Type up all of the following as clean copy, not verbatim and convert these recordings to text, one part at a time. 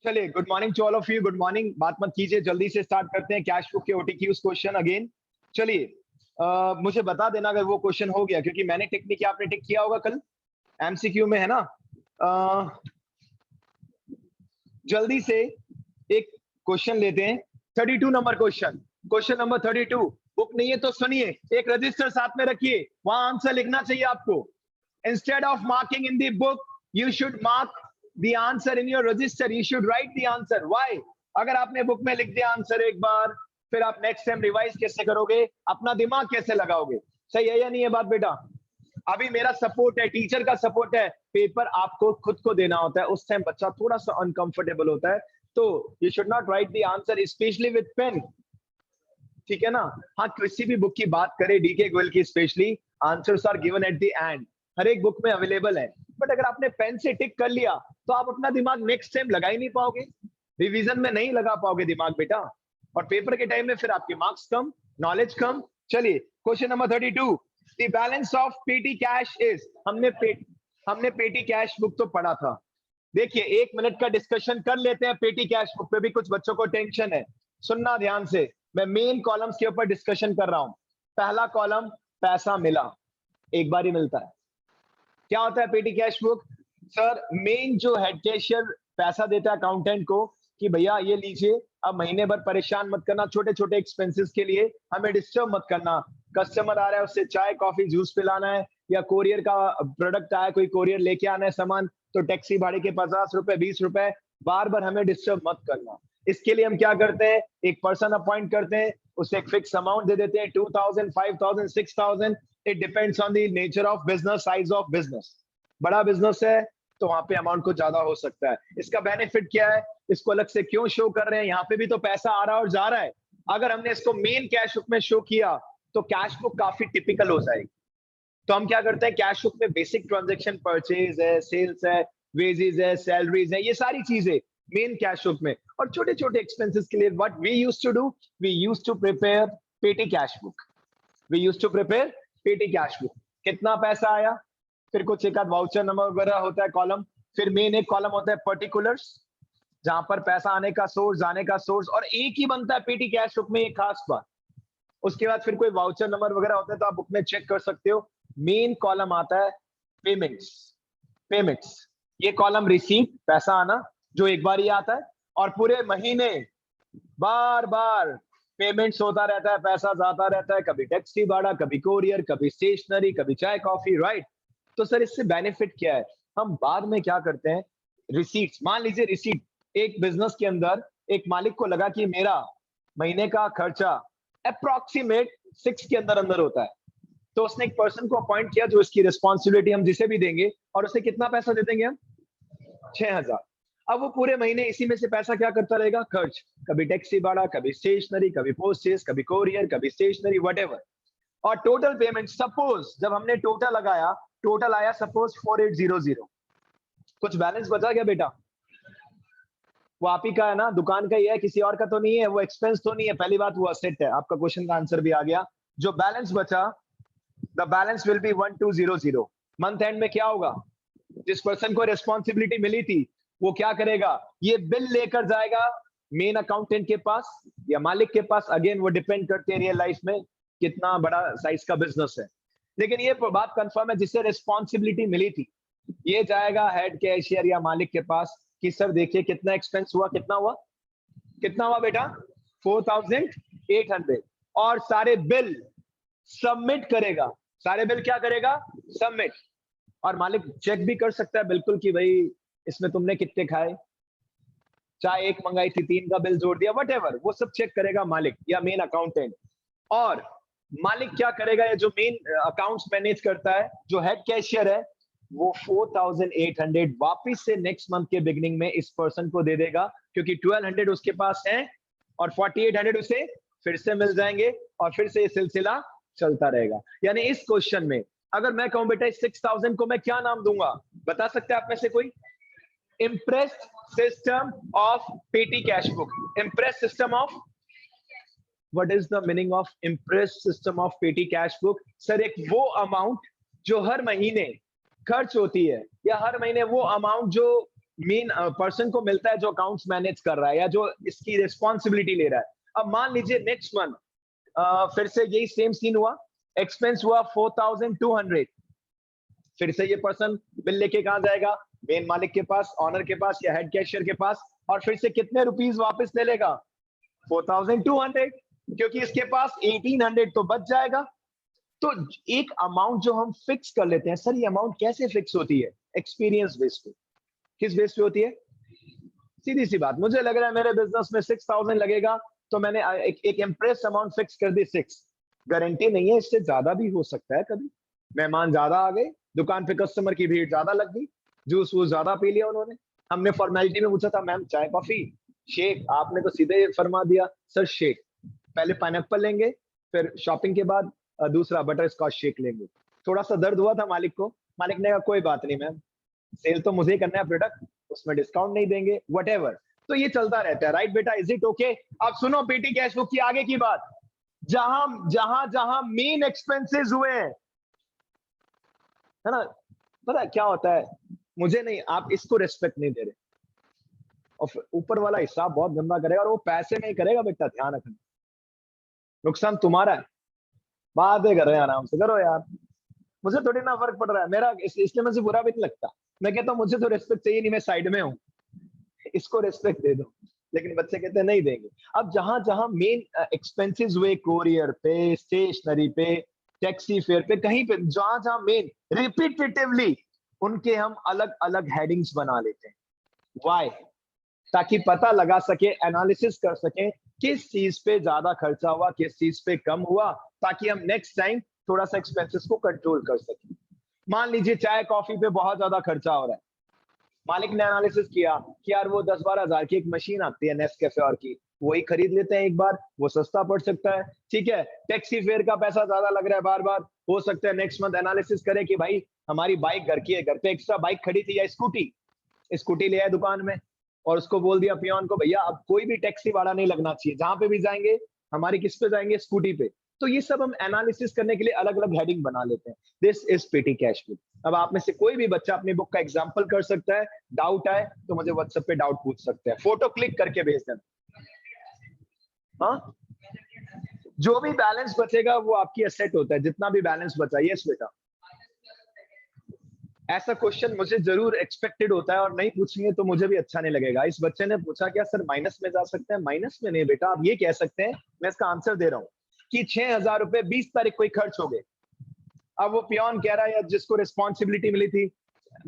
चलिए, good morning to all of you. Good morning, बात मत कीजिए, जल्दी से स्टार्ट करते हैं कैश बुक के ओटीक्यूज क्वेश्चन अगेन। चलिए, मुझे बता देना अगर वो क्वेश्चन हो गया, क्योंकि मैंने टिक नहीं किया, आपने टिक किया होगा कल एमसीक्यू में, है ना। जल्दी से एक क्वेश्चन लेते हैं, 32 number question. Question number 32, book नहीं है तो सुनिए, एक रजिस्टर साथ में रखिए, वहां आंसर लिखना चाहिए आपको। Instead of marking in the book, you should mark the answer in your register, you should write the answer. Why? अगर आपने बुक में लिख दिया आंसर एक बार, फिर आप नेक्स्ट टाइम रिवाइज कैसे करोगे, अपना दिमाग कैसे लगाओगे? सही है या नहीं है बात बेटा? अभी मेरा सपोर्ट है, टीचर का सपोर्ट है, पेपर आपको खुद को देना होता है, उस टाइम बच्चा थोड़ा सा अनकंफर्टेबल होता है, तो you should not write the answer specially with pen, ठीक है ना। हाँ, किसी भी बुक की बात करें, डीके गोयल की specially, answers are given at the end, हर एक बुक में अवेलेबल है। बट अगर आपने पेन से टिक कर लिया तो आप अपना दिमाग नेक्स्ट टाइम लगा ही नहीं पाओगे, रिवीजन में नहीं लगा पाओगे दिमाग बेटा, और पेपर के टाइम में फिर आपके मार्क्स कम, नॉलेज कम। चलिए, question number 32, the balance of पेटी कैश इज, हमने पेटी कैश बुक तो पढ़ा था। देखिए, 1 मिनट का डिस्कशन कर लेते हैं पेटी कैश बुक पे भी, कुछ बच्चों को टेंशन है, सुनना ध्यान से। मैं मेन कॉलम्स के ऊपर डिस्कशन कर रहा हूं। पहला कॉलम, पैसा मिला, एक बार ही मिलता है। क्या होता है पेटी कैश बुक? सर, मेन जो हेड कैशियर पैसा देता है अकाउंटेंट को कि भैया ये लीजिए, अब महीने भर परेशान मत करना, छोटे छोटे एक्सपेंसेस के लिए हमें डिस्टर्ब मत करना। कस्टमर आ रहा है, उससे चाय कॉफी जूस पिलाना है, या कोरियर का प्रोडक्ट आया, कोई कोरियर लेके आना है सामान, तो टैक्सी भाड़े के 50 रुपए 20 रुपए, बार बार हमें डिस्टर्ब मत करना। इसके लिए हम क्या करते हैं, एक पर्सन अपॉइंट करते हैं, उसे एक फिक्स अमाउंट दे देते हैं, 2000, 5000, 6000, it depends on the nature of business, size of business. बड़ा बिजनेस है तो वहां पे अमाउंट कुछ ज्यादा हो सकता है। इसका बेनिफिट क्या है, इसको अलग से क्यों शो कर रहे हैं, यहाँ पे भी तो पैसा आ रहा है और जा रहा है। अगर हमने इसको मेन कैश बुक में शो किया तो कैश बुक काफी टिपिकल हो जाएगी। तो हम क्या करते हैं, कैश बुक में बेसिक ट्रांजैक्शन, परचेज है, सेल्स है, वेजेस है, सैलरीज है, ये सारी चीजें मेन कैश बुक में। और छोटे छोटे एक्सपेंसेस के लिए what we used to do, we used to prepare petty cash book, we used to prepare petty cash book. कितना पैसा आया, फिर कुछ एक आध वाउचर नंबर वगैरह होता है कॉलम, फिर मेन एक कॉलम होता है पर्टिकुलर्स, जहां पर पैसा आने का सोर्स, जाने का सोर्स, और एक ही बनता है पेटी कैश बुक में, एक खास बात। उसके बाद फिर कोई वाउचर नंबर वगैरह होता है तो आप बुक में चेक कर सकते हो। मेन कॉलम आता है पेमेंट्स, पेमेंट्स, ये कॉलम रिसीट, पैसा आना जो एक बार ही आता है, और पूरे महीने बार बार पेमेंट्स होता रहता है, पैसा जाता रहता है, कभी टैक्सी भाड़ा, कभी कोरियर, कभी स्टेशनरी, कभी चाय कॉफी, राइट। तो सर, इससे बेनिफिट क्या है, हम बाद में क्या करते हैं, रिसीट्स, मान लीजिए रिसीट, एक बिजनेस के अंदर एक मालिक को लगा कि मेरा महीने का खर्चा अप्रोक्सीमेट 6 के अंदर अंदर होता है, तो उसने एक पर्सन को अपॉइंट किया जो इसकी रिस्पॉन्सिबिलिटी हम जिसे भी देंगे, और उसे कितना पैसा दे देंगे हम, 6000। अब वो पूरे महीने इसी में से पैसा क्या करता रहेगा, खर्च, कभी टैक्सी भाड़ा, कभी स्टेशनरी, कभी पोस्टेज, कभी कोरियर, कभी स्टेशनरी, व्हाटएवर। और टोटल पेमेंट, सपोज जब हमने टोटल लगाया, टोटल आया सपोज 4800, कुछ बैलेंस बचा क्या बेटा? वो आप ही का है ना, दुकान का ही है, किसी और का तो नहीं है, वो एक्सपेंस तो नहीं है, पहली बात वो असेट है। आपका क्वेश्चन का आंसर भी आ गया। जो बैलेंस बचा, the balance will be 1200। Month and में क्या होगा, जिस पर्सन को रिस्पॉन्सिबिलिटी मिली थी वो क्या करेगा, ये बिल लेकर जाएगा मेन अकाउंटेंट के पास या मालिक के पास, अगेन वो डिपेंड करते हैं रियल लाइफ में कितना बड़ा साइज का बिजनेस है। लेकिन ये बात कंफर्म है, जिससे रिस्पॉन्सिबिलिटी मिली थी, ये जाएगा हेड कैशियर या मालिक के पास कि सर देखिए कितना एक्सपेंस हुआ, कितना हुआ, कितना हुआ बेटा, 4800, और सारे बिल सबमिट करेगा। सारे बिल क्या करेगा, सबमिट। और मालिक चेक भी कर सकता है बिल्कुल कि भाई इसमें तुमने कितने खाए, चाहे एक मंगाई थी 3 का बिल जोड़ दिया, व्हाटएवर, वो सब चेक करेगा मालिक या मेन अकाउंटेंट। और मालिक क्या करेगा, ये जो मेन अकाउंट्स मैनेज करता है, जो हेड कैशियर है, वो 4800 वापिस से नेक्स्ट मंथ के बिगिनिंग में इस पर्सन को दे देगा, क्योंकि 1200 उसके पास है और 4800 उसे फिर से मिल जाएंगे, और फिर से ये सिलसिला चलता रहेगा। यानी इस क्वेश्चन में अगर मैं कहूं बेटा इस 6000 को मैं क्या नाम दूंगा, बता सकते हैं आप में से कोई? इम्प्रेस्ड सिस्टम ऑफ पेटी cash book. Impress system of, what is the meaning of impress system of पेटी कैश बुक? सर, एक वो अमाउंट जो हर महीने खर्च होती है, या हर महीने वो अमाउंट जो मेन पर्सन को मिलता है जो अकाउंट्स मैनेज कर रहा है या जो इसकी रिस्पॉन्सिबिलिटी ले रहा है। अब मान लीजिए नेक्स्ट मंथ फिर से यही सेम सीन हुआ, एक्सपेंस हुआ 4200, फिर से ये पर्सन बिल लेके कहां जाएगा, मेन मालिक के पास, ऑनर के पास या हेड कैशियर के पास, और फिर से कितने रुपीस वापस ले लेगा, 4200, क्योंकि इसके पास 1800 तो बच जाएगा। तो एक अमाउंट जो हम फिक्स कर लेते हैं, सर ये अमाउंट कैसे फिक्स होती है, एक्सपीरियंस बेस पे। किस बेस पे होती है, सीधी सी बात, मुझे लग रहा है मेरे बिजनेस में 6000 लगेगा, तो मैंने एक इम्प्रेस अमाउंट फिक्स कर दी 6, गारंटी नहीं है इससे ज्यादा भी हो सकता है, कभी मेहमान ज्यादा आ गए, दुकान पे कस्टमर की भीड़ ज्यादा लग गई, जूस वो ज्यादा पी लिया उन्होंने, हमने फॉर्मेलिटी में पूछा था मैम चाय कॉफी शेक, आपने तो सीधे फरमा दिया सर शेक, पहले पाइनएप्पल लेंगे, फिर शॉपिंग के बाद दूसरा बटर स्कॉच शेक लेंगे। थोड़ा सा दर्द हुआ था मालिक को, मालिक ने कहा कोई बात नहीं मैम, सेल तो मुझे करना है प्रोडक्ट, उसमें डिस्काउंट नहीं देंगे, व्हाटएवर। तो ये चलता रहता है, राइट बेटा, इज इट ओके। अब सुनो पेटी कैश बुक की आगे की बात, जहां जहां जहां मेन एक्सपेंसेस हुए हैं, है ना, पता है क्या होता है, मुझे नहीं, आप इसको रेस्पेक्ट नहीं दे रहे, और ऊपर वाला हिसाब बहुत गंदा करेगा, और वो पैसे नहीं करेगा बेटा, ध्यान रखना, नुकसान तुम्हारा है। बातें कर रहे हैं, आराम से करो यार, मुझे थोड़ी ना फर्क पड़ रहा है मेरा, इसलिए मुझे बुरा भी नहीं लगता, मैं कहता हूँ मुझे तो रेस्पेक्ट चाहिए नहीं, मैं साइड में हूँ, इसको रेस्पेक्ट दे दो, लेकिन बच्चे कहते हैं नहीं देंगे। अब जहां जहां मेन एक्सपेंसेस हुए, कोरियर पे, स्टेशनरी पे, टैक्सी फेयर पे, कहीं पे जहां जहां मेन रिपीटेटिवली, उनके हम अलग अलग हेडिंग्स बना लेते हैं। वाई, ताकि पता लगा सके, एनालिसिस कर सके किस चीज पे ज्यादा खर्चा हुआ, किस चीज पे कम हुआ, ताकि हम नेक्स्ट टाइम थोड़ा सा एक्सपेंसेस को कंट्रोल कर सके। मान लीजिए चाय कॉफी पे बहुत ज्यादा खर्चा हो रहा है, मालिक ने एनालिसिस किया कि यार वो 10-12 हजार की एक मशीन आती है नेस्कैफे और की, वही खरीद लेते हैं एक बार, वो सस्ता पड़ सकता है, ठीक है। टैक्सी फेयर का पैसा ज्यादा लग रहा है बार बार, हो सकता है नेक्स्ट मंथ एनालिसिस करे कि भाई हमारी बाइक घर की है, घर पे एक्स्ट्रा बाइक खड़ी थी या स्कूटी, स्कूटी ले आए दुकान में, और उसको बोल दिया पियोन को भैया अब कोई भी टैक्सी भाड़ा नहीं लगना चाहिए, जहां पे भी जाएंगे हमारी किस पे जाएंगे, स्कूटी पे। तो ये सब हम एनालिसिस करने के लिए अलग अलग हेडिंग बना लेते हैं। दिस इज पेटी कैश बुक। अब आप में से कोई भी बच्चा अपनी बुक का एग्जाम्पल कर सकता है, डाउट आए तो मुझे व्हाट्सएप पे डाउट पूछ सकते हैं, फोटो क्लिक करके भेज देना। हाँ, जो भी बैलेंस बचेगा वो आपकी एसेट होता है, जितना भी बैलेंस बचा। यस बेटा, ऐसा क्वेश्चन मुझे जरूर एक्सपेक्टेड होता है, और नहीं पूछेंगे तो मुझे भी अच्छा नहीं लगेगा। इस बच्चे ने पूछा क्या सर माइनस में जा सकते हैं, माइनस में नहीं बेटा, आप ये कह सकते हैं, मैं इसका आंसर दे रहा हूँ कि 6000 रुपए 20 तारीख को ही खर्च हो गए। अब वो पियोन कह रहा है, या जिसको रिस्पॉन्सिबिलिटी मिली थी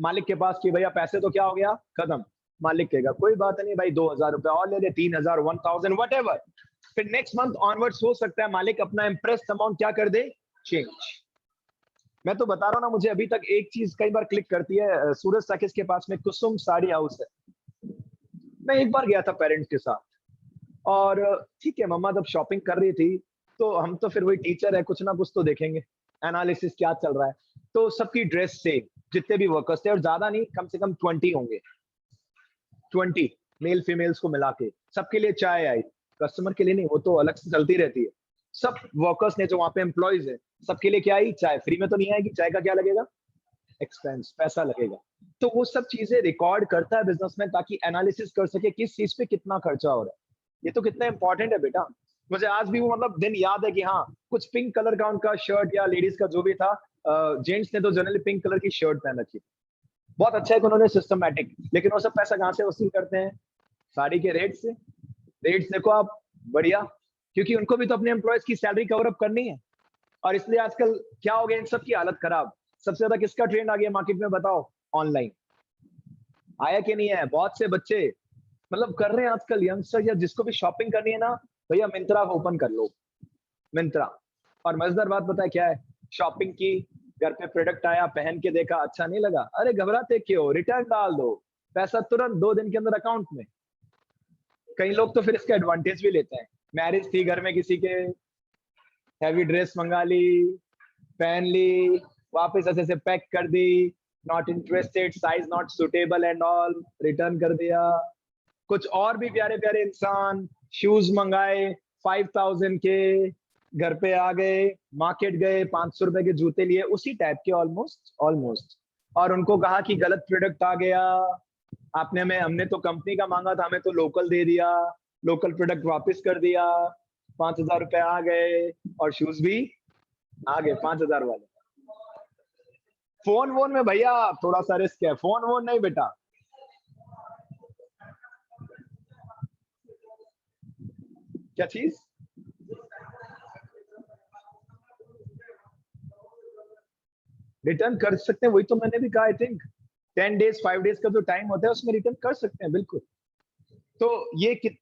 मालिक के पास कि भैया पैसे तो क्या हो गया, खत्म, मालिक कहेगा कोई बात नहीं भाई 2000 रुपए और ले ले, 3000, 1000, वट। फिर नेक्स्ट मंथ ऑनवर्ड्स हो सकता है मालिक अपना इंप्रेस अमाउंट क्या कर दे, चेंज। मैं तो बता रहा हूँ ना, मुझे अभी तक एक चीज कई बार क्लिक करती है, सूरज साकिस के पास में कुसुम साड़ी हाउस है, मैं एक बार गया था पेरेंट्स के साथ, और ठीक है मम्मा जब शॉपिंग कर रही थी, तो हम तो फिर वही टीचर है, कुछ ना कुछ तो देखेंगे, एनालिसिस क्या चल रहा है। तो सबकी ड्रेस सेम, जितने भी वर्कर्स थे, और ज्यादा नहीं, कम से कम 20 होंगे, 20 मेल फीमेल्स को मिला के, सबके लिए चाय आई, कस्टमर के लिए नहीं, वो तो अलग से चलती रहती है। सब वर्कर्स ने जो वहां पे एम्प्लॉयज है, सबके लिए क्या आई, चाय, फ्री में तो नहीं आएगी, चाय का क्या लगेगा, एक्सपेंस, पैसा लगेगा। तो वो सब चीजें रिकॉर्ड करता है बिजनेसमैन, ताकि एनालिसिस कर सके किस चीज पे कितना खर्चा हो रहा है। ये तो कितना इंपॉर्टेंट है बेटा, मुझे आज भी वो मतलब दिन याद है कि हाँ, कुछ पिंक कलर का उनका शर्ट, या लेडीज का जो भी था, जेंट्स ने तो जनरली पिंक कलर की शर्ट पहन रखी, बहुत अच्छा है कि उन्होंने सिस्टमैटिक, लेकिन वो सब पैसा कहाँ से वसूल करते हैं, साड़ी के रेट से। रेट्स देखो आप, बढ़िया, क्योंकि उनको भी तो अपने एम्प्लॉयज की सैलरी कवर अप करनी है। और इसलिए आजकल क्या हो गया, इन सब की हालत खराब। सबसे ज्यादा किसका ट्रेंड आ गया मार्केट में, बताओ, ऑनलाइन आया कि नहीं है। बहुत से बच्चे मतलब कर रहे हैं आजकल, यंगस्टर या जिसको भी शॉपिंग करनी है ना, भैया मिंत्रा को ओपन कर लो, मिंत्रा। और मजेदार बात पता है क्या है, शॉपिंग की, घर पे प्रोडक्ट आया, पहन के देखा, अच्छा नहीं लगा, अरे घबराते क्यों, रिटर्न डाल दो, पैसा तुरंत 2 दिन के अंदर अकाउंट में। कई लोग तो फिर इसका एडवांटेज भी लेते हैं, मैरिज थी घर में किसी के, हैवी ड्रेस मंगा ली, पहन ली, वापस ऐसे से पैक कर दी, not interested, size not suitable and all, return कर दिया। कुछ और भी प्यारे प्यारे इंसान शूज मंगाए 5000 के, घर पे आ गए, मार्केट गए, 500 रुपए के जूते लिए, उसी टाइप के, ऑलमोस्ट ऑलमोस्ट। और उनको कहा कि गलत प्रोडक्ट आ गया, हमने तो कंपनी का मांगा था, हमें तो लोकल दे दिया, लोकल प्रोडक्ट वापस कर दिया, 5,000 रुपए आ गए और शूज भी आ गए 5,000 वाले। फोन वोन में भैया थोड़ा सा रिस्क है, फोन वोन नहीं बेटा। क्या चीज? रिटर्न कर सकते हैं, वही तो मैंने भी कहा। आई थिंक 10 डेज 5 डेज का जो टाइम होता है उसमें रिटर्न कर सकते हैं बिल्कुल। तो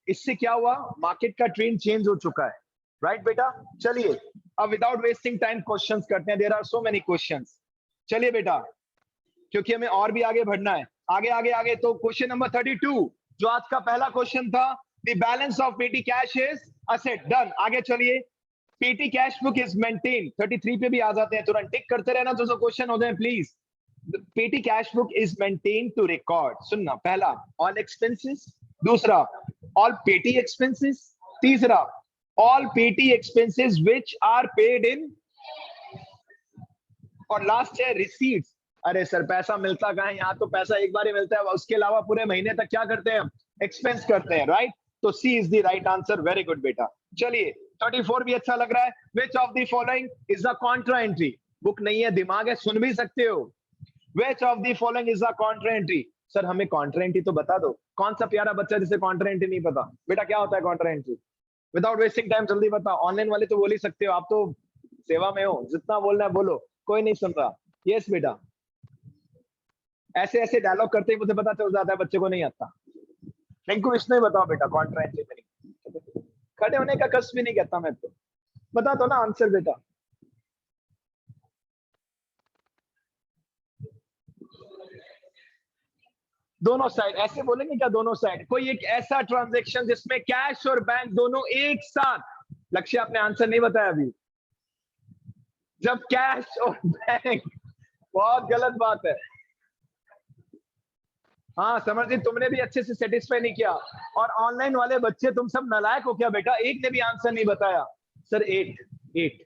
इससे क्या हुआ, मार्केट का ट्रेंड चेंज हो चुका है, राइट बेटा। चलिए अब विदाउट वेस्टिंग टाइम क्वेश्चंस करते हैं। There are so many questions. चलिए बेटा, क्योंकि हमें और भी आगे बढ़ना है, आगे आगे आगे। तो क्वेश्चन नंबर 32 जो आज का पहला क्वेश्चन था, द बैलेंस ऑफ पेटी कैश इज असेट। डन। आगे चलिए, पेटी कैश बुक इज मेंटेन। 33 पे भी आ जाते हैं, तुरंत टिक करते रहना जो क्वेश्चन हो जाए please. Petty cash book is maintain to record. सुनना, पहला ऑल एक्सपेंसेस, दूसरा ऑल पेटी एक्सपेंसेस, तीसरा all petty expenses which are paid in, और लास्ट है रिसीट्स। अरे सर पैसा मिलता कहाँ है, यहाँ तो पैसा एक बार ही मिलता है, उसके अलावा पूरे महीने तक क्या करते हैं, एक्सपेंस करते हैं, राइट। तो C is the right answer. Very good बेटा। चलिए 34 भी अच्छा लग रहा है। Which of the following is a contra entry. Book नहीं है, दिमाग है, सुन भी सकते हो। Which of the following is a contra entry. Sir हमें कॉन्ट्रा एंट्री तो बता दो। कौन सा प्यारा बच्चा जिसे कॉन्ट्रा एंट्री नहीं पता? बेटा क्या होता है contra entry? Without wasting time जल्दी बताओ। ऑनलाइन वाले तो बोल ही सकते हो, आप तो सेवा में हो, जितना बोलना है बोलो, कोई नहीं सुन रहा। यस बेटा, ऐसे ऐसे डायलॉग करते ही मुझे पता चल जाता है बच्चे को नहीं आता। रिंकू इसने बताओ बेटा, कॉन्ट्रा एंट्री में खड़े होने का कष्ट भी नहीं कहता मैं तो। बता दो ना आंसर बेटा। दोनों साइड ऐसे बोलेंगे क्या? दोनों साइड, कोई एक ऐसा ट्रांजैक्शन जिसमें कैश और बैंक दोनों एक साथ। लक्ष्य आपने आंसर नहीं बताया अभी। जब कैश और बैंक, बहुत गलत बात है। हाँ समरजीत, तुमने भी अच्छे से सेटिस्फाई नहीं किया। और ऑनलाइन वाले बच्चे तुम सब नालायक हो क्या बेटा? एक ने भी आंसर नहीं बताया। सर 8।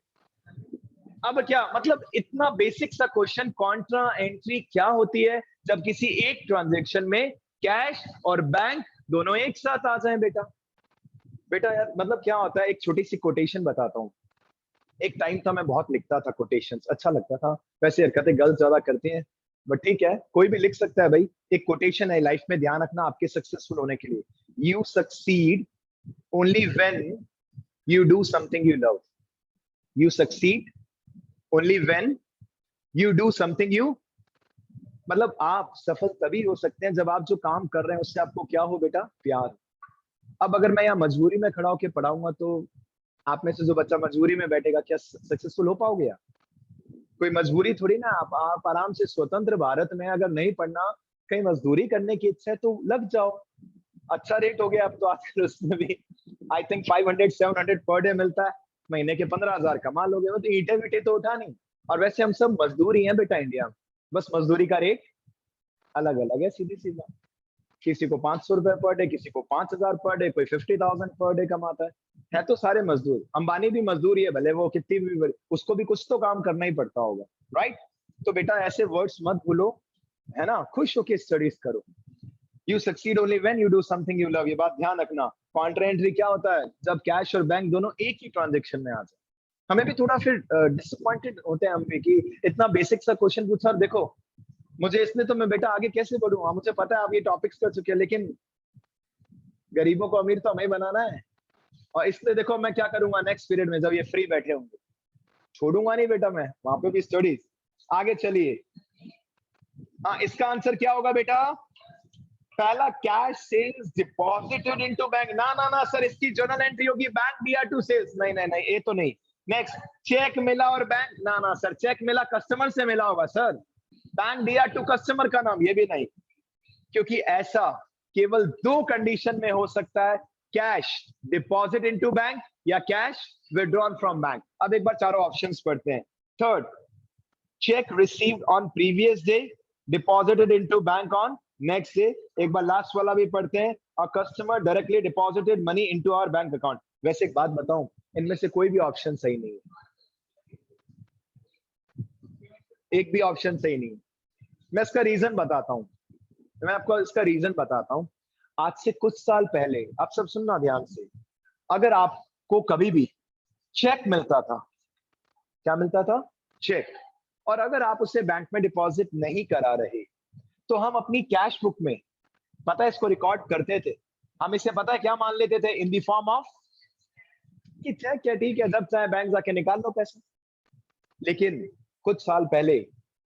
अब क्या मतलब, इतना बेसिक सा क्वेश्चन, कॉन्ट्रा एंट्री क्या होती है जब किसी एक ट्रांजेक्शन में कैश और बैंक दोनों एक साथ आ जाएं बेटा। बेटा यार मतलब क्या होता है, एक छोटी सी कोटेशन बताता हूँ। एक टाइम था मैं बहुत लिखता था कोटेशंस, अच्छा लगता था। वैसे हरकतें गर्ल्स ज्यादा करती हैं, बट ठीक है, कोई भी लिख सकता है भाई। एक कोटेशन है लाइफ में, ध्यान रखना आपके सक्सेसफुल होने के लिए। You succeed only when you do something you love. You succeed only when you do something you, मतलब आप सफल तभी हो सकते हैं जब आप जो काम कर रहे हैं उससे आपको क्या हो बेटा, प्यार। अब अगर मैं यहाँ मजबूरी में खड़ा होकर पढ़ाऊंगा तो आप में से जो बच्चा मजबूरी में बैठेगा, क्या सक्सेसफुल हो पाओगे आप? कोई मजबूरी थोड़ी ना। आप आराम से स्वतंत्र भारत में अगर नहीं पढ़ना, कहीं मजदूरी करने की इच्छा है तो लग जाओ। अच्छा रेट हो गया अब तो आजकल उसमें भी। आई थिंक 500-700 पर डे मिलता है, महीने के 15,000 कमा लोगे। वो तो ईंटे वीटे तो उठा नहीं। और वैसे हम सब मजदूर ही हैं बेटा इंडिया में, बस मजदूरी का रेट अलग अलग है, सीधी सी बात। किसी को 500 रुपए पर डे, किसी को 5,000 पर डे, कोई 50,000 पर डे कमाता है तो सारे मजदूर। अंबानी भी मजदूर ही है, भले वो कितनी भी उसको भी कुछ तो काम करना ही पड़ता होगा, राइट। तो बेटा ऐसे वर्ड्स मत भूलो, है ना, खुश होकर स्टडीज करो। You succeed only when you do something you love, ये बात ध्यान रखना। कॉन्ट्रा एंट्री क्या होता है? जब कैश और बैंक दोनों एक ही ट्रांजेक्शन में आ जाए। हमें भी थोड़ा फिर डिसअपॉइंटेड होते हैं हम भी कि इतना बेसिक सा क्वेश्चन पूछा और देखो मुझे इसने, तो मैं बेटा आगे कैसे बढ़ूंगा? मुझे पता है आप ये टॉपिक्स कर चुके हैं, लेकिन गरीबों को अमीर तो हमें ही बनाना है। और इसलिए देखो मैं क्या करूंगा नेक्स्ट पीरियड में, जब ये फ्री बैठे होंगे, छोड़ूंगा नहीं बेटा मैं, वहां पे भी स्टडीज। आगे चलिए। हाँ इसका आंसर क्या होगा बेटा? पहला cash sales deposited into bank. ना ना ना सर, इसकी जर्नल एंट्री होगी बैंक दिया टू सेल्स। नहीं नहीं नहीं, ये तो नहीं। नेक्स्ट, चेक मिला और बैंक, ना ना सर, चेक मिला कस्टमर से मिला होगा सर। बैंक दिया टू कस्टमर का नाम, ये भी नहीं। क्योंकि ऐसा केवल 2 कंडीशन में हो सकता है, कैश डिपॉजिट इनटू बैंक या कैश विड्रॉन फ्रॉम बैंक। अब एक बार चारों ऑप्शंस पढ़ते हैं। Third, cheque received on previous day, deposited into bank on next day. एक बार लास्ट वाला भी पढ़ते हैं, और customer directly deposited money into our bank account. वैसे एक बात बताऊं, इनमें से कोई भी ऑप्शन सही नहीं है, एक भी ऑप्शन सही नहीं है। मैं इसका रीजन बताता हूँ, मैं आपको इसका रीजन बताता हूँ। आज से कुछ साल पहले, आप सब सुनना ध्यान से, अगर आपको कभी भी चेक मिलता था, क्या मिलता था? चेक। और अगर आप उसे बैंक में डिपॉजिट नहीं करा रहे, तो हम अपनी कैश बुक में, पता है, इसको रिकॉर्ड करते थे। हम इसे पता है क्या मान लेते थे? इन द फॉर्म ऑफ कि चेक क्या, ठीक है, जब चाहे बैंक जाके निकाल लो पैसा। लेकिन कुछ साल पहले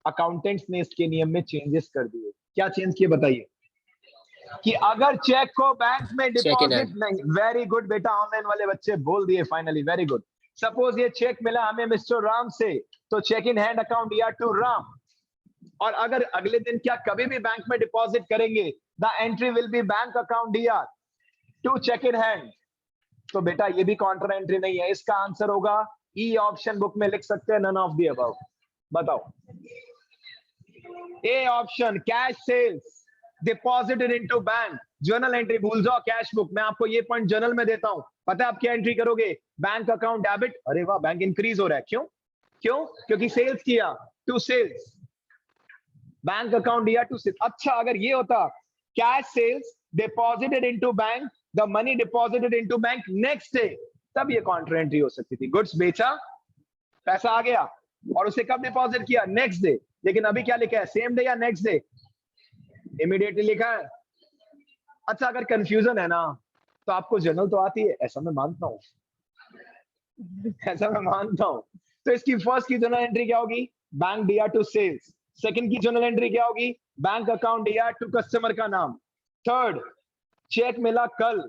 अकाउंटेंट्स ने इसके नियम में चेंजेस कर दिए। क्या चेंज किए बताइए? कि अगर चेक को बैंक में चेक इन डिपॉजिट हैंड। नहीं, वेरी गुड बेटा, ऑनलाइन वाले बच्चे बोल दिए फाइनली, वेरी गुड। सपोज ये चेक मिला हमें मिस्टर राम से, तो चेक इन हैंड अकाउंट या टू राम। और अगर अगले दिन क्या कभी भी बैंक में डिपॉजिट करेंगे, the entry will be bank account DR to cheque in hand. तो बेटा ये भी काउंटर एंट्री नहीं है। इसका आंसर होगा ई ऑप्शन। बुक में लिख सकते हैं नन ऑफ द अबव। बताओ। A option, cash sales deposited into bank. Journal entry भूल जाओ, कैश बुक। मैं आपको ये पॉइंट जर्नल में देता हूं। पता है आप क्या एंट्री करोगे? Bank account debit. अरे वाह, बैंक इंक्रीज हो रहा है। क्यों? क्यों? क्योंकि सेल्स किया, टू सेल्स। बैंक अकाउंट दिया टू सेल्स। अच्छा, अगर ये होता cash sales deposited into bank, the money deposited into bank next day, तब ये काउंटर एंट्री हो सकती थी। गुड्स बेचा, पैसा आ गया, और उसे कब डिपॉजिट किया? Next day. लेकिन अभी क्या लिखा है? सेम डे या नेक्स्ट डे? इमीडिएटली लिखा है। अच्छा, अगर कंफ्यूजन है ना, तो आपको जर्नल तो आती है, ऐसा मैं मानता हूं, ऐसा मैं मानता हूं। तो इसकी फर्स्ट की जर्नल एंट्री क्या होगी? बैंक दिया टू सेल्स। सेकंड की जर्नल एंट्री क्या होगी? बैंक अकाउंट दिया टू कस्टमर का नाम। थर्ड, चेक मिला कल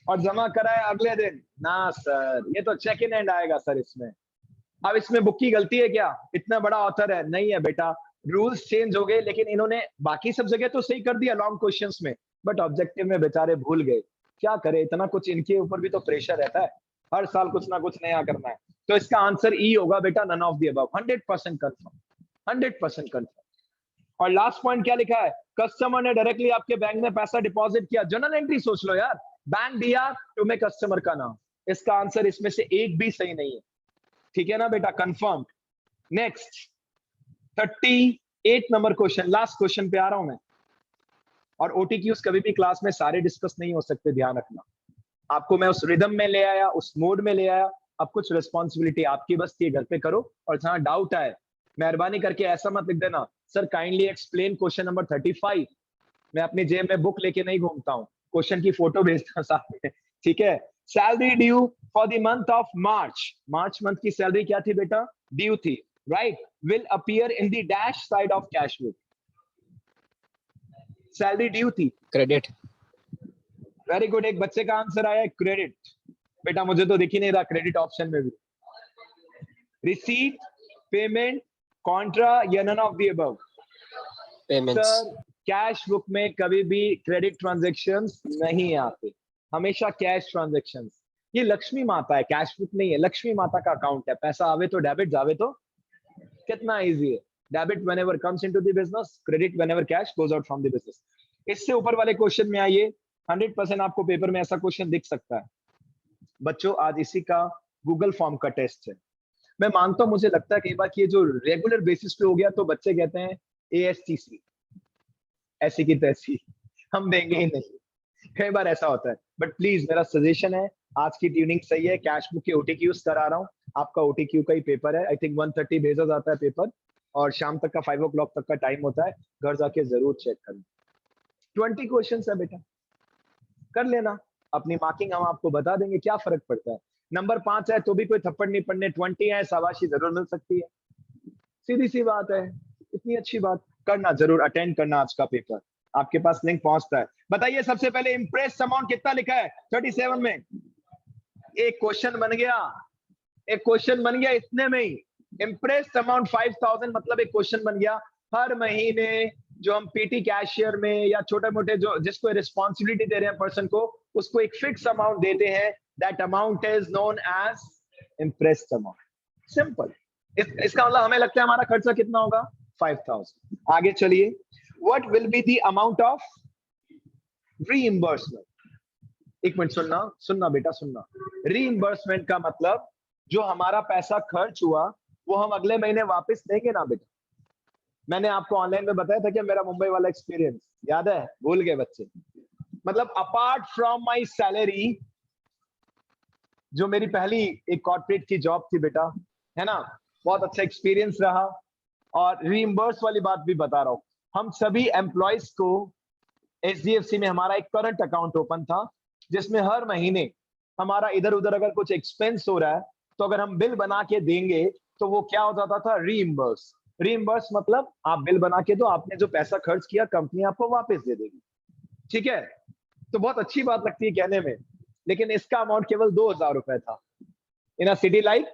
और जमा कराया अगले दिन। ना सर, ये तो चेक इन हैंड आएगा सर इसमें। अब इसमें बुक की गलती है क्या? इतना बड़ा ऑथर है? नहीं है बेटा, रूल्स चेंज हो गए, लेकिन इन्होंने बाकी सब जगह तो सही कर दिया लॉन्ग क्वेश्चंस में, बट ऑब्जेक्टिव में बेचारे भूल गए। क्या करे, इतना कुछ इनके ऊपर भी तो प्रेशर रहता है, हर साल कुछ ना कुछ नया करना है। तो इसका आंसर ई होगा बेटा, none of the above. 100% confirm, 100% confirm. और लास्ट पॉइंट क्या लिखा है? कस्टमर ने डायरेक्टली आपके बैंक में पैसा डिपॉजिट किया। जर्नल एंट्री सोच लो यार, बैंक दिया टू में कस्टमर का नाम। इसका आंसर इसमें से एक भी सही नहीं है। ठीक है ना बेटा, confirm. Next 38 number question, last question पे आ रहा हूं मैं। और ओटीक्यूज कभी भी क्लास में सारे डिस्कस नहीं हो सकते, ध्यान रखना। आपको मैं उस रिदम में ले आया, उस मोड में ले आया। अब कुछ रिस्पॉन्सिबिलिटी आपकी बस की, घर पे करो। और जहां डाउट आए, मेहरबानी करके ऐसा मत लिख देना, sir kindly explain question number 35। मैं अपनी जेब में बुक लेके नहीं घूमता हूँ, क्वेश्चन की फोटो भेजता हूँ साथ में। ठीक है। Salary due for the month of March. March month की सैलरी क्या थी बेटा? ड्यू थी, right. Will appear in the dash side of cash book. Salary due थी, क्रेडिट। Very good. एक बच्चे का आंसर आया है क्रेडिट। बेटा मुझे तो दिख ही नहीं रहा क्रेडिट ऑप्शन में भी। रिसीट, पेमेंट, कॉन्ट्रा या none of the above? Payments. Sir cash book में कभी भी क्रेडिट ट्रांजैक्शंस नहीं आते, हमेशा कैश ट्रांजैक्शंस। ये लक्ष्मी माता है, कैश बुक नहीं है, लक्ष्मी माता का अकाउंट है। पैसा आवे तो डेबिट, जावे तो। कितना इजी है। Debit whenever comes into the business, credit whenever cash goes out from the business. इससे ऊपर वाले क्वेश्चन में आइए। 100% आपको पेपर में ऐसा क्वेश्चन दिख सकता है। बच्चों आज इसी का गूगल फॉर्म का टेस्ट है। मैं मानता हूं, मुझे लगता है कई बार कि ये जो रेगुलर बेसिस पे हो गया, तो बच्चे कहते हैं एएसटीसी, ऐसी की तैसी, हम देंगे ही नहीं। कई बार ऐसा होता है, बट प्लीज मेरा सजेशन है, आज की ट्यूनिंग सही है। कैश बुक के ओटीक्यूज करा रहा हूँ। आपका ओटीक्यू का ही पेपर है, आई थिंक 1:30 भेजा जाता है पेपर, और शाम तक का 5 o'clock तक का टाइम होता है। घर जाके जरूर चेक करना। 20 क्वेश्चन है बेटा, कर लेना। अपनी मार्किंग हम आपको बता देंगे, क्या फर्क पड़ता है। नंबर 5 है तो भी कोई थप्पड़ नहीं पड़ने। 20 है, शाबाशी जरूर मिल सकती है। सीधी सी बात है, इतनी अच्छी बात। करना जरूर, अटेंड करना आज का पेपर, आपके पास लिंक पहुंचता है। बताइए सबसे पहले इंप्रेस अमाउंट कितना लिखा है 37 में? एक क्वेश्चन बन गया, एक क्वेश्चन बन गया इतने में ही। इंप्रेस अमाउंट 5000, मतलब एक क्वेश्चन बन गया। हर महीने जो हम पीटी कैशियर में या छोटे मोटे जो जिसको रिस्पॉन्सिबिलिटी दे रहे हैं पर्सन को, उसको एक फिक्स अमाउंट देते हैं। That amount is known as imprest amount. Simple. इसका मतलब हमें लगता है हमारा खर्चा कितना होगा? 5000। आगे चलिए। What will be the amount of reimbursement? एक मिनट, सुनना बेटा, सुनना। रीइंबर्समेंट का मतलब जो हमारा पैसा खर्च हुआ वो हम अगले महीने वापस देंगे ना बेटा। मैंने आपको ऑनलाइन में बताया था कि मेरा मुंबई वाला एक्सपीरियंस याद है, भूल गए बच्चे। मतलब अपार्ट फ्रॉम माय सैलरी, जो मेरी पहली एक कॉर्पोरेट की जॉब थी बेटा, है ना, बहुत अच्छा एक्सपीरियंस रहा। और रीइंबर्स वाली बात भी बता रहा हूँ, हम सभी एम्प्लॉयज को एचडीएफसी में हमारा एक करंट अकाउंट ओपन था, जिसमें हर महीने हमारा इधर उधर अगर कुछ एक्सपेंस हो रहा है तो अगर हम बिल बना के देंगे तो वो क्या हो जाता था, रीइंबर्स। रीइंबर्स मतलब आप बिल बना के दो, आपने जो पैसा खर्च किया कंपनी आपको वापस दे देगी, ठीक है। तो बहुत अच्छी बात लगती है कहने में, लेकिन इसका अमाउंट केवल 2000 रुपए था इन अ सिटी लाइक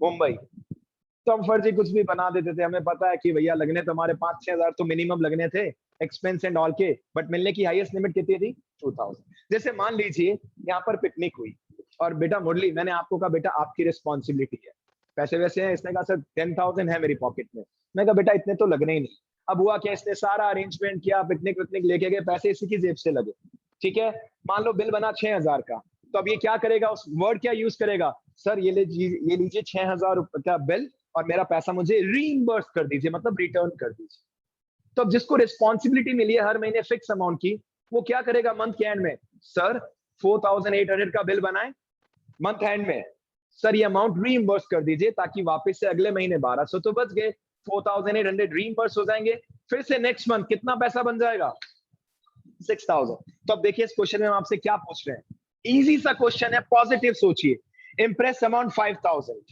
मुंबई। तो हम फर्जी कुछ भी बना देते थे, हमें पता है कि भैया लगने तो हमारे 5-6 हजार तो मिनिमम लगने थे एक्सपेंस एंड ऑल के, बट मिलने की हाईएस्ट लिमिट कितनी थी, 2000। जैसे मान लीजिए यहाँ पर पिकनिक हुई और बेटा मुरली, मैंने आपको कहा बेटा आपकी रिस्पॉन्सिबिलिटी है, पैसे वैसे हैं, इसने कहा सर 10,000 है मेरी पॉकेट में। मैं कहा बेटा इतने तो लगने ही नहीं। अब हुआ क्या, इसने सारा अरेंजमेंट किया, पिकनिक विकनिक लेके गए, पैसे इसी की जेब से लगे, ठीक है। मान लो बिल बना 6000 का, तो अब ये क्या करेगा, उस वर्ड क्या यूज करेगा, सर ये लीजिए 6000 रुपए का बिल और मेरा पैसा मुझे रीइंबर्स कर दीजिए, मतलब रिटर्न कर दीजिए। तो अब जिसको रिस्पॉन्सिबिलिटी मिली है हर महीने फिक्स अमाउंट की, वो क्या करेगा मंथ के एंड में, सर 4800 का बिल बनाए मंथ एंड में, सर ये अमाउंट रीइंबर्स कर दीजिए, ताकि वापस से अगले महीने 1200 तो बच गए, 4800 रीइंबर्स हो जाएंगे, फिर से नेक्स्ट मंथ कितना पैसा बन जाएगा, 6000। तो अब देखिए इस क्वेश्चन में हम आपसे क्या पूछ रहे हैं, इजी सा क्वेश्चन है, पॉजिटिव सोचिए। Impress amount 5000,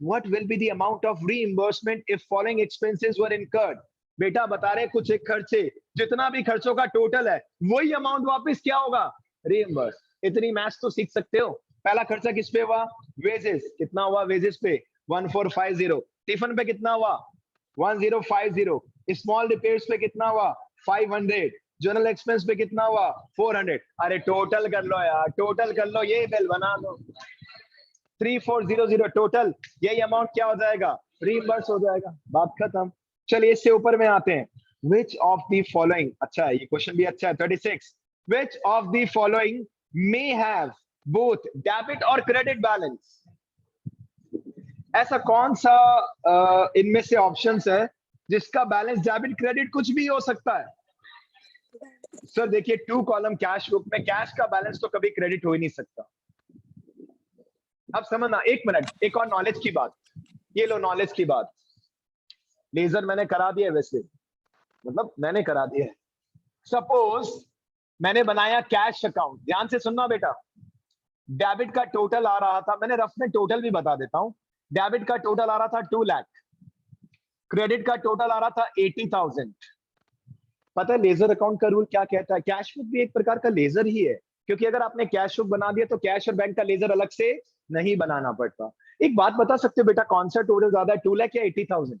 what will be the amount of reimbursement if following expenses were incurred. बेटा बता रहे कुछ एक खर्चे, जितना भी खर्चों का टोटल है वही अमाउंट वापस क्या होगा, रीइंबर्स। इतनी मैथ्स तो सीख सकते हो। पहला खर्चा किस पे हुआ, वेजेस, कितना हुआ वेजेस पे 1450, टिफिन पे कितना हुआ 1050, स्मॉल रिपेयर्स पे कितना हुआ 500, जनरल एक्सपेंस पे कितना हुआ 400। अरे टोटल कर लो यार, टोटल कर लो, ये बिल बना दो 3400 टोटल, यही अमाउंट क्या हो जाएगा, रीइंबर्स हो जाएगा, बात खत्म। चलिए इससे ऊपर में आते हैं, विच ऑफ द फॉलोइंग, अच्छा ये क्वेश्चन भी अच्छा है 36, विच of the following may have both debit और क्रेडिट बैलेंस। ऐसा कौन सा इनमें से ऑप्शंस है जिसका बैलेंस डेबिट क्रेडिट कुछ भी हो सकता है। सर देखिए 2 कॉलम कैश बुक में कैश का बैलेंस तो कभी क्रेडिट हो ही नहीं सकता। अब समझना, एक मिनट, एक और नॉलेज की बात, ये लो नॉलेज की बात, लेजर मैंने करा दिया है वैसे, मतलब मैंने करा दिया है। सपोज मैंने बनाया कैश अकाउंट, ध्यान से सुनना बेटा, डेबिट का टोटल आ रहा था, मैंने रफ में टोटल भी बता देता हूं, डेबिट का टोटल आ रहा था 2 लाख, क्रेडिट का टोटल आ रहा था 80,000। पता है लेजर अकाउंट का रूल क्या कहता है, कैश बुक भी एक प्रकार का लेजर ही है, क्योंकि अगर आपने कैश बुक बना दिया तो कैश और बैंक का लेजर अलग से नहीं बनाना पड़ता। एक बात बता सकते हो बेटा, कौन सा टोटल ज्यादा है, 2 लाख या 80,000।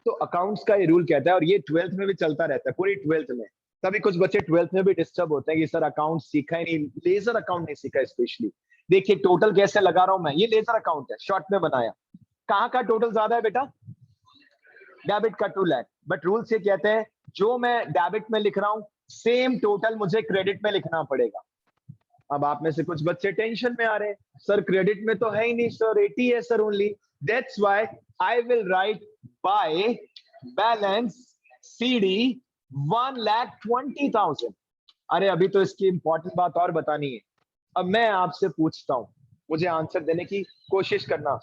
तो अकाउंट्स का ये रूल कहता है, और ये 12th में भी चलता रहता है, पूरी 12th में। तभी कुछ बच्चे 12th में भी डिस्टर्ब होते हैं कि सर अकाउंट सीखा ही नहीं, लेजर अकाउंट नहीं सीखा स्पेशली। देखिए टोटल कैसे लगा रहा हूं मैं, ये लेजर अकाउंट है, शॉर्ट में बनाया, कहां का टोटल ज्यादा है बेटा, डेबिट का 2 लाख, बट रूल से कहते हैं जो मैं डेबिट में लिख रहा हूं सेम टोटल मुझे क्रेडिट में लिखना पड़ेगा। अब आप में से कुछ बच्चे टेंशन में आ रहे हैं, सर क्रेडिट में तो है ही नहीं सर, 80 है sir only, that's why I will write by balance CD 1,20,000। अरे अभी तो इसकी इंपॉर्टेंट बात और बतानी है। अब मैं आपसे पूछता हूं, मुझे आंसर देने की कोशिश करना।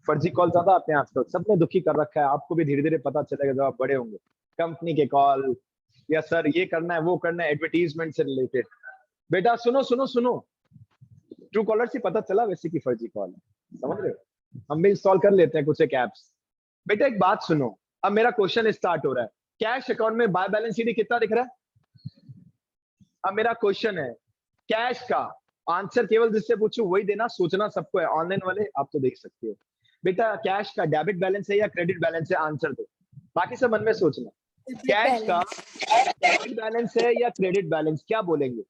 फर्जी कॉल ज्यादा आते हैं आजकल, सबने दुखी कर रखा है, आपको भी धीरे धीरे पता चलेगा जब आप बड़े होंगे। कंपनी के कॉल, या सर ये करना है वो करना है, एडवर्टीजमेंट से रिलेटेड। बेटा सुनो सुनो सुनो, ट्रू कॉलर से पता चला वैसे की फर्जी कॉल है, समझ रहे हो, हम भी इंस्टॉल कर लेते हैं कुछ एक एप्स। बेटा एक बात सुनो, अब मेरा क्वेश्चन स्टार्ट हो रहा है, कैश अकाउंट में बाय बैलेंस सीडी कितना दिख रहा है। अब मेरा क्वेश्चन है, कैश का आंसर केवल जिससे पूछूं वही देना, सोचना सबको है, ऑनलाइन वाले आप तो देख सकते हो। बेटा कैश का डेबिट बैलेंस है या क्रेडिट बैलेंस है, आंसर दो, बाकी सब मन में सोचना। कैश का डेबिट बैलेंस है या क्रेडिट बैलेंस, क्या बोलेंगे,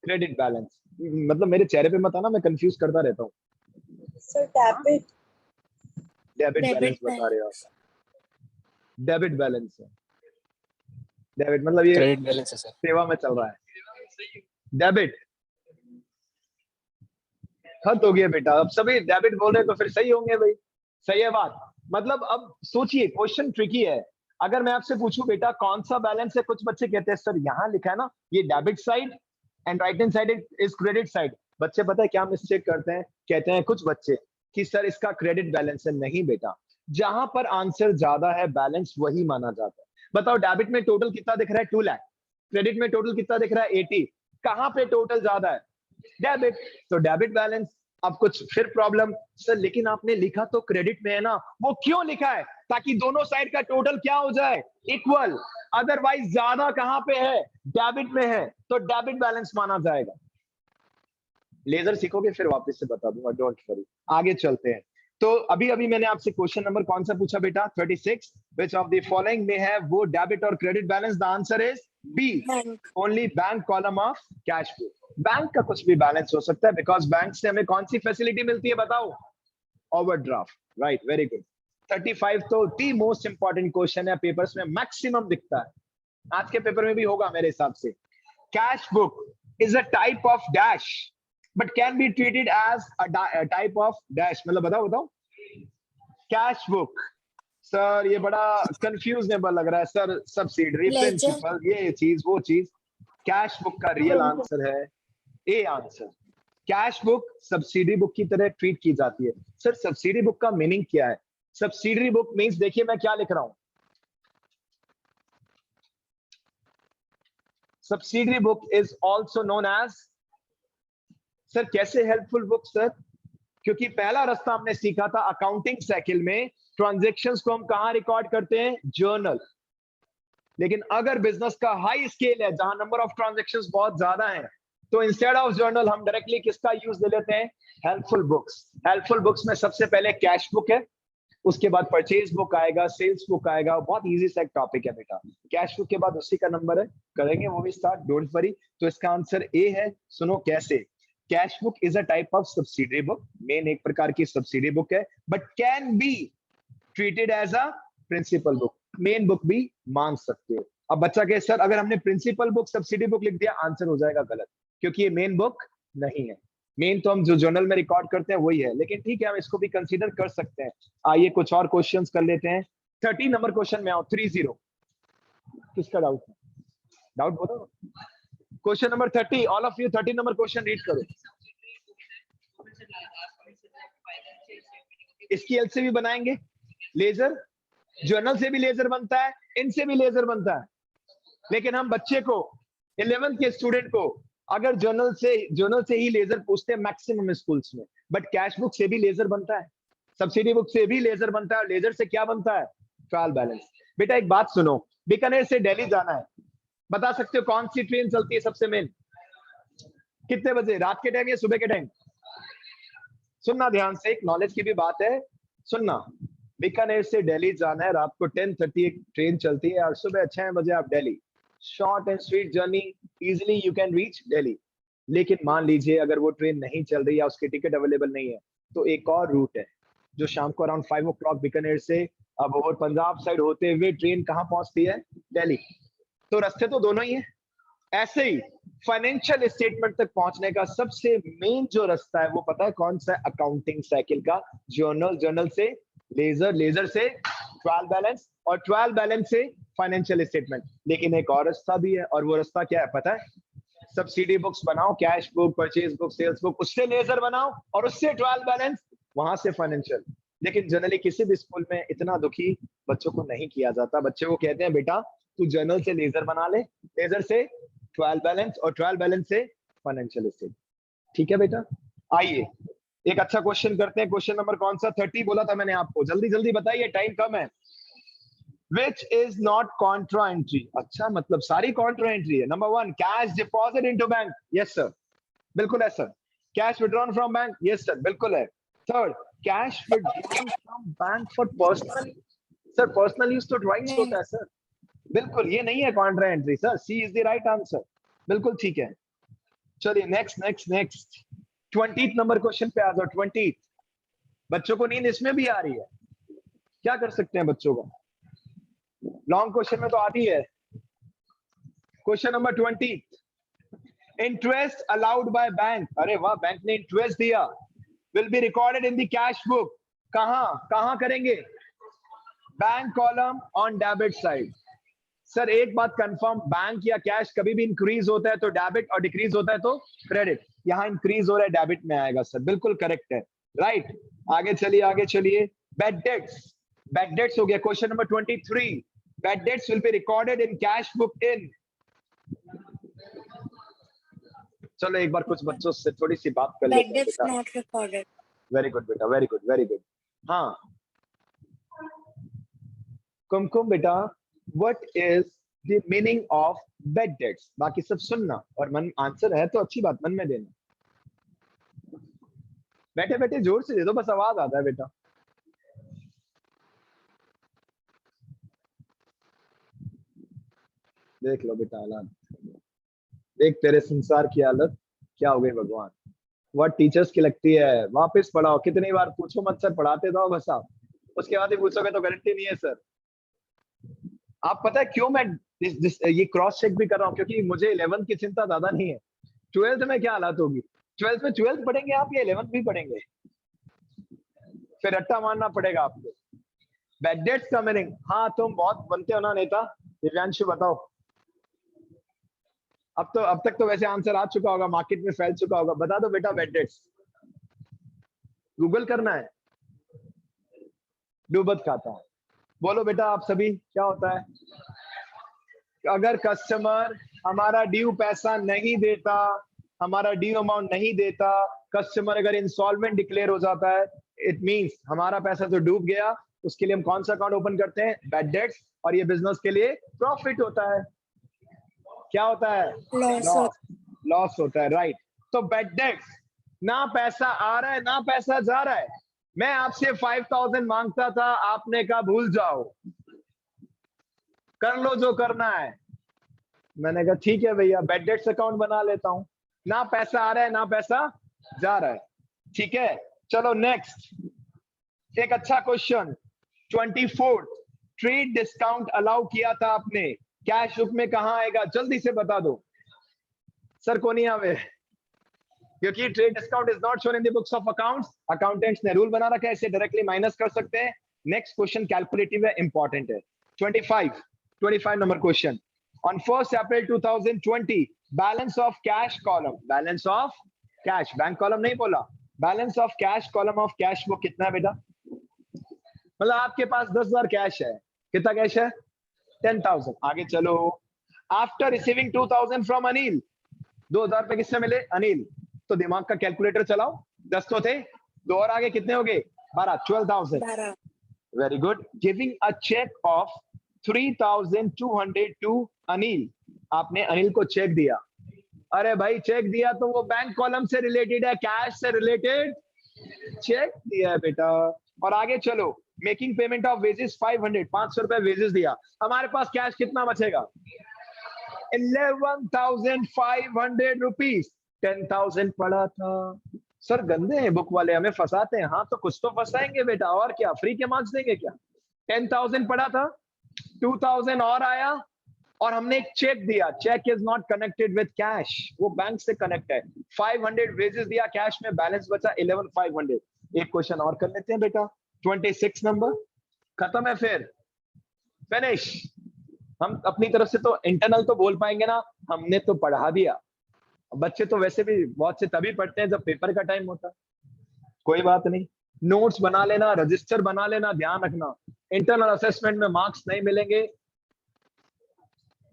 क्रेडिट बैलेंस। मतलब मेरे चेहरे पे मत आना, मैं कंफ्यूज करता रहता हूँ। सर डेबिट, डेबिट बैलेंस बता रहे हो, डेबिट बैलेंस है, डेबिट मतलब ये क्रेडिट बैलेंस है सर। सेवा में चल रहा है, डेबिट। हद हो गया बेटा, अब सभी डेबिट बोल रहे तो फिर सही होंगे भाई, सही है बात। मतलब अब सोचिए क्वेश्चन ट्रिकी है। अगर मैं आपसे पूछूं बेटा कौन सा बैलेंस है, कुछ बच्चे कहते हैं सर यहाँ लिखा है ना ये debit side and right hand side is credit side. बच्चे पता है क्या मिस्टेक करते हैं, कहते हैं कुछ बच्चे कि सर इसका क्रेडिट बैलेंस है। नहीं बेटा, जहां पर आंसर ज्यादा है बैलेंस वही माना जाता है। बताओ डेबिट में टोटल कितना दिख रहा है 2 लाख, क्रेडिट में टोटल कितना दिख रहा है 80, कहां पे टोटल ज्यादा है? डेबिट। तो डेबिट बैलेंस। अब कुछ फिर प्रॉब्लम, सर लेकिन आपने लिखा तो क्रेडिट में है ना, वो क्यों लिखा है? ताकि दोनों साइड का टोटल क्या हो जाए, इक्वल। अदरवाइज ज्यादा कहां पे है, डेबिट में है, तो डेबिट बैलेंस माना जाएगा। लेजर सीखोगे फिर वापस से बता दूंगा, डोंट वरी। आगे चलते हैं। तो अभी अभी मैंने आपसे क्वेश्चन नंबर कौन सा पूछा बेटा, 36, विच ऑफ द फॉलोइंग में है वो डेबिट और credit balance? The answer is B, only bank column of cash flow. Bank का कुछ भी बैलेंस हो सकता है, बिकॉज बैंक से हमें कौन सी फैसिलिटी मिलती है बताओ, ओवरड्राफ्ट, राइट, वेरी गुड। 35 तो दी मोस्ट इंपॉर्टेंट क्वेश्चन है, पेपर्स में मैक्सिमम दिखता है, आज के पेपर में भी होगा मेरे हिसाब से। Cash book is a type of dash but can be treated as a type of dash। मतलब बताओ बताओ, कैश बुक। सर ये बड़ा कंफ्यूजनेबल लग रहा है सर, सब्सिडरी, प्रिंसिपल, ये चीज वो चीज। कैश बुक का रियल आंसर है A answer. Cash book subsidy book की तरह ट्रीट की जाती है। सर सब्सिडी बुक का मीनिंग क्या है? सब्सिडरी बुक मींस, देखिए मैं क्या लिख रहा हूं, subsidiary book is also known as, sir कैसे हेल्पफुल बुक सर? क्योंकि पहला रास्ता हमने सीखा था अकाउंटिंग साइकिल में, ट्रांजैक्शंस को हम कहां रिकॉर्ड करते हैं, जर्नल। लेकिन अगर बिजनेस का हाई स्केल है जहां नंबर ऑफ ट्रांजैक्शंस बहुत ज्यादा हैं, तो इंस्टेड ऑफ जर्नल हम डायरेक्टली किसका यूज ले लेते हैं, हेल्पफुल बुक्स। हेल्पफुल बुक्स में सबसे पहले कैश बुक है, उसके बाद परचेज बुक आएगा, सेल्स बुक आएगा। बहुत इजी सा एक टॉपिक है बेटा। कैश बुक के बाद उसी का नंबर है, करेंगे वो भी स्टार्ट, डोंट वरी। तो इसका आंसर ए है। सुनो कैसे, cash book is a type of subsidiary book, main एक प्रकार की सब्सिडी बुक है, but can be treated as a principal book, main book भी मान सकते हो। अब बच्चा कहे सर अगर हमने प्रिंसिपल बुक सब्सिडी बुक लिख दिया, आंसर हो जाएगा गलत, क्योंकि ये मेन बुक नहीं है। मेन तो हम जो जर्नल में रिकॉर्ड करते हैं वही है, लेकिन ठीक है हम इसको भी कंसीडर कर सकते हैं। आइए कुछ और क्वेश्चंस कर लेते हैं। 30 नंबर क्वेश्चन में आओ, 30। किसका डाउट है, डाउट बोलो। Question number 30, all of you 30 number question read करो। इसकी हेल्प से भी बनाएंगे लेजर, जर्नल से भी लेजर बनता है, इनसे भी लेजर बनता है। लेकिन हम बच्चे को, 11th के स्टूडेंट को अगर जर्नल से ही लेजर पूछते हैं मैक्सिमम स्कूल्स में, बट कैश बुक से भी लेजर बनता है, सब्सिडी बुक से भी लेजर बनता है, और लेजर से क्या बनता है, ट्रायल बैलेंस। बेटा एक बात सुनो, बीकानेर से दिल्ली जाना है, बता सकते हो कौन सी ट्रेन चलती है सबसे मेन, कितने बजे, रात के टाइम या सुबह के टाइम? सुनना ध्यान से, एक नॉलेज की भी बात है, सुनना। बीकानेर से दिल्ली जाना है, रात को 10:30 एक ट्रेन चलती है और सुबह 6 बजे आप Delhi. Short and sweet journey, easily you can reach Delhi. लेकिन मान लीजिए अगर वो ट्रेन नहीं चल रही या उसकी टिकट अवेलेबल नहीं है, तो एक और रूट है जो शाम को अराउंड 5 o'clock बीकानेर से अब और पंजाब साइड होते हुए ट्रेन कहाँ पहुंचती है, दिल्ली। तो रास्ते तो दोनों ही है। ऐसे ही फाइनेंशियल स्टेटमेंट तक पहुंचने का सबसे मेन जो रास्ता है वो पता है कौन सा है, अकाउंटिंग साइकिल का, जर्नल, जर्नल से लेजर, लेजर से ट्रायल बैलेंस, और ट्रायल बैलेंस से फाइनेंशियल स्टेटमेंट। लेकिन एक और रास्ता भी है, और वो रास्ता क्या है पता है, सब्सिडी बुक्स बनाओ, cash book, purchase book, sales book, उससे लेजर बनाओ और उससे ट्रायल बैलेंस, वहां से फाइनेंशियल। लेकिन जनरली किसी भी स्कूल में इतना दुखी बच्चों को नहीं किया जाता। बच्चे को कहते हैं बेटा तू जर्नल से लेजर बना ले, लेजर से ट्रायल बैलेंस, और ट्रायल बैलेंस से फाइनेंशियल स्टेटमेंट। ठीक है बेटा, आइए एक अच्छा क्वेश्चन करते हैं। क्वेश्चन नंबर कौन सा, 30 बोला था मैंने आपको, जल्दी जल्दी बताइए, टाइम कम है। Which is not contra entry? अच्छा मतलब सारी contra entry है। Number 1, cash deposit into bank, yes sir, बिल्कुल है sir. Cash withdrawn from bank, yes sir, बिल्कुल है। Third, cash withdrawn from bank for personal, sir personal use तो drawing होता है सर, बिल्कुल ये नहीं है contra entry sir, C is the right answer, बिल्कुल ठीक है। चलिए next next next, 20th number question पे आ जाओ। 20th, बच्चों को नींद इसमें भी आ रही है, क्या कर सकते हैं बच्चों का, लॉन्ग क्वेश्चन में तो आती है। Question number 20, interest allowed by bank, अरे वाह बैंक ने इंटरेस्ट दिया, will be recorded in the cash book. कहां करेंगे? Bank column on debit side. Sir एक बात कंफर्म, बैंक या कैश कभी भी इंक्रीज होता है तो डेबिट और डिक्रीज होता है तो क्रेडिट. यहां इंक्रीज हो रहा है, डेबिट में आएगा सर. बिल्कुल करेक्ट है. राइट, आगे चलिए. बैड डेट्स हो गया. Question number 23. Bad debts will be recorded in cash book in. चलो एक बार कुछ बच्चों से थोड़ी सी बात कर लेते हैं. Debts not recorded. Very good बेटा, वेरी गुड. हाँ कुमकुम बेटा, what is the meaning of bad debts? बाकी सब सुनना और मन आंसर है तो अच्छी बात, मन में देना. बैठे जोर से दे दो, बस आवाज आता है बेटा. देख लो बेटा हालात, देख तेरे संसार की हालत क्या हो गई भगवान. वह टीचर्स की लगती है. वापस पढ़ाओ. कितनी बार पूछो मत सर, पढ़ाते जाओ बस आप, उसके बाद ही पूछोगे तो गारंटी नहीं है सर. आप पता है क्यों मैं ये क्रॉस चेक भी कर रहा हूँ? क्योंकि मुझे 11th की चिंता ज्यादा नहीं है. 12th में क्या हालत होगी? 12th में 12th पढ़ेंगे आप या 11th भी पढ़ेंगे? फिर रट्टा मारना पड़ेगा आपको. बैड डेट्स का मीनिंग. हाँ तुम बहुत बनते हो ना नेता. दिव्यांशु बताओ. अब तक तो वैसे आंसर आ चुका होगा, मार्केट में फैल चुका होगा. बता दो बेटा बैड डेट्स. गूगल करना है. डूबत खाता है. बोलो बेटा आप सभी, क्या होता है? अगर कस्टमर हमारा ड्यू पैसा नहीं देता, हमारा ड्यू अमाउंट नहीं देता, कस्टमर अगर इंसॉल्वेंट डिक्लेयर हो जाता है, इट मींस हमारा पैसा तो डूब गया. उसके लिए हम कौन सा अकाउंट ओपन करते हैं? Bad debts. और ये बिजनेस के लिए प्रॉफिट होता है. क्या होता है? लॉस होता है. राइट. तो बैड डेट्स, ना पैसा आ रहा है ना पैसा जा रहा है. मैं आपसे 5000 मांगता था, आपने कहा भूल जाओ, कर लो जो करना है. मैंने कहा ठीक है भैया, बैड डेट्स अकाउंट बना लेता हूं. ना पैसा आ रहा है ना पैसा जा रहा है. ठीक है, चलो नेक्स्ट. एक अच्छा क्वेश्चन. 24 ट्रेड डिस्काउंट अलाउ किया था आपने, कैश बुक में कहां आएगा? जल्दी से बता दो सर. को नहीं आवे, क्योंकि trade discount is not shown in the books of accounts. Accountants ने रूल बना रखा है, इसे डायरेक्टली माइनस कर सकते हैं. नेक्स्ट क्वेश्चन कैलकुलेटिव है, इंपॉर्टेंट है. 25 number question. On 1st April 2020 balance of cash column, balance of cash, bank column नहीं बोला, balance of cash column of cash book कितना है बेटा? मतलब आपके पास 10,000 कैश है. कितना कैश है? 10,000. आगे चलो. आफ्टर रिसीविंग 2,000 फ्रॉम अनिल, 2,000 रुपए किससे मिले? अनिल. तो दिमाग का कैलकुलेटर चलाओ. 10 तो थे, 2 और आगे कितने हो गए? 12. 12,000. Very good. Giving a cheque of 3,200 to Anil. आपने अनिल को चेक दिया. अरे भाई चेक दिया तो वो बैंक कॉलम से रिलेटेड है, कैश से रिलेटेड चेक दिया है बेटा. और आगे चलो. मेकिंग पेमेंट ऑफ वेजेस 500 रुपए वेजेस दिया. हमारे पास कैश कितना बचेगा? 11,500 रुपीज. 10,000 पड़ा था. सर गंदे हैं बुक वाले, हमें फंसाते हैं. हाँ तो कुछ तो फंसाएंगे बेटा, और क्या फ्री के मार्क्स देंगे क्या? 10,000 पड़ा था, 2,000 और आया और हमने एक चेक दिया. Cheque is not connected with cash, वो बैंक से कनेक्ट है. 500 वेजेस दिया कैश में, बैलेंस बचा 11,500. एक क्वेश्चन और कर लेते हैं बेटा. 26 नंबर. खत्म है फिर, फिनिश. हम अपनी तरफ से तो इंटरनल तो बोल पाएंगे ना, हमने तो पढ़ा दिया. बच्चे तो वैसे भी बहुत से तभी पढ़ते हैं जब पेपर का टाइम होता है. कोई बात नहीं, नोट्स बना लेना, रजिस्टर बना लेना. ध्यान रखना इंटरनल असेसमेंट में मार्क्स नहीं मिलेंगे,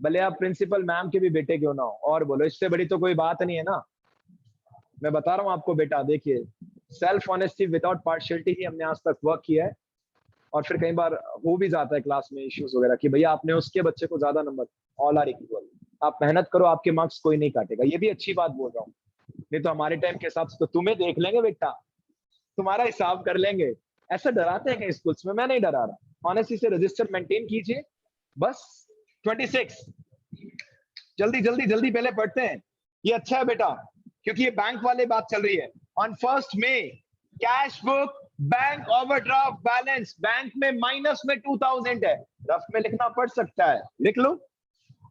भले आप प्रिंसिपल मैम के भी बेटे क्यों ना हो. और बोलो, इससे बड़ी तो कोई बात नहीं है ना. मैं बता रहा हूं आपको बेटा, देखिए सेल्फ ऑनेस्टी विदाउट पार्शियलिटी ही हमने आज तक वर्क किया है. और फिर कई बार हो भी जाता है क्लास में इश्यूज वगैरह कि भैया आपने उसके बच्चे को ज्यादा नंबर. All are equal. आप मेहनत करो, आपके मार्क्स कोई नहीं काटेगा. ये भी अच्छी बात बोल रहा हूँ. नहीं तो हमारे टाइम के हिसाब से तो तुम्हें देख लेंगे बेटा, तुम्हारा हिसाब कर लेंगे. ऐसा डराते हैं कई स्कूल्स में, मैं नहीं डरा रहा. ऑनेस्टी से रजिस्टर मेंटेन कीजिए बस. 26 जल्दी पहले पढ़ते हैं. ये अच्छा है बेटा, क्योंकि ये बैंक वाले बात चल रही है. On 1st May cash book bank overdraft balance, bank में माइनस में 2,000 है. रफ में लिखना पड़ सकता है, लिख लो.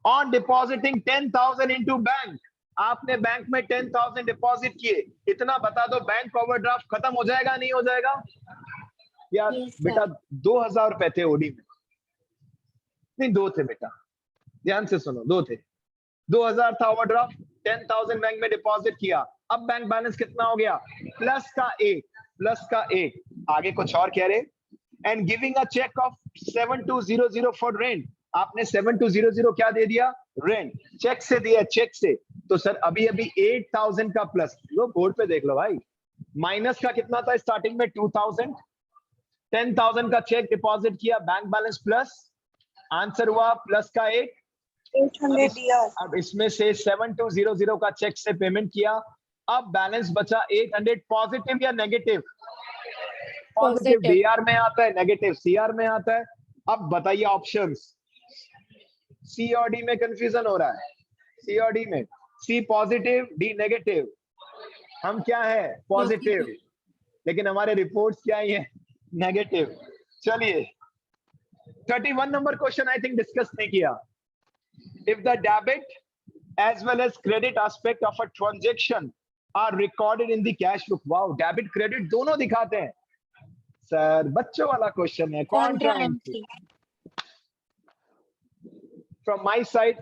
ऑन डिपॉजिटिंग 10,000 इनटू बैंक, आपने बैंक में 10,000 डिपॉजिट किए, इतना बता दो बैंक ओवरड्राफ्ट खत्म हो जाएगा नहीं हो जाएगा यार? Yes, sir. बेटा 2,000 रुपए थे ओडी में, नहीं 2 थे बेटा, ध्यान से सुनो, 2 थे। 2,000 था ओवरड्राफ्ट, 10,000 बैंक में डिपॉजिट किया, अब बैंक बैलेंस कितना हो गया? प्लस का 1 आगे कुछ और कह रहे, and giving a cheque of 7200 for rent, आपने 7200 क्या दे दिया? रेंट, चेक से दिया, चेक से। तो सर अभी 8,000 का प्लस, लो बोर्ड पे देख लो भाई, माइनस का कितना था स्टार्टिंग में? 2,000, 10,000 का चेक डिपॉजिट किया, बैंक बैलेंस प्लस, आंसर हुआ प्लस का 1। 800 दिया। अब इसमें से 7200 का चेक से पेमेंट किया, अब बैलेंस बचा 800, पॉजिटिव या नेगेटिव? Positive Positive. डीआर में आता है, नेगेटिव सीआर में आता है। अब बताइए ऑप्शंस, सी और डी में कंफ्यूजन हो रहा है, सी और डी में, सी पॉजिटिव, डी नेगेटिव, हम क्या है? पॉजिटिव, लेकिन हमारे रिपोर्ट्स क्या ही है? नेगेटिव। चलिए 31 number question I think discuss नहीं किया। If the debit as well as credit aspect of a transaction are recorded in the cash book, wow, debit credit दोनों दिखाते हैं सर, बच्चों वाला क्वेश्चन है, contra entry. From my side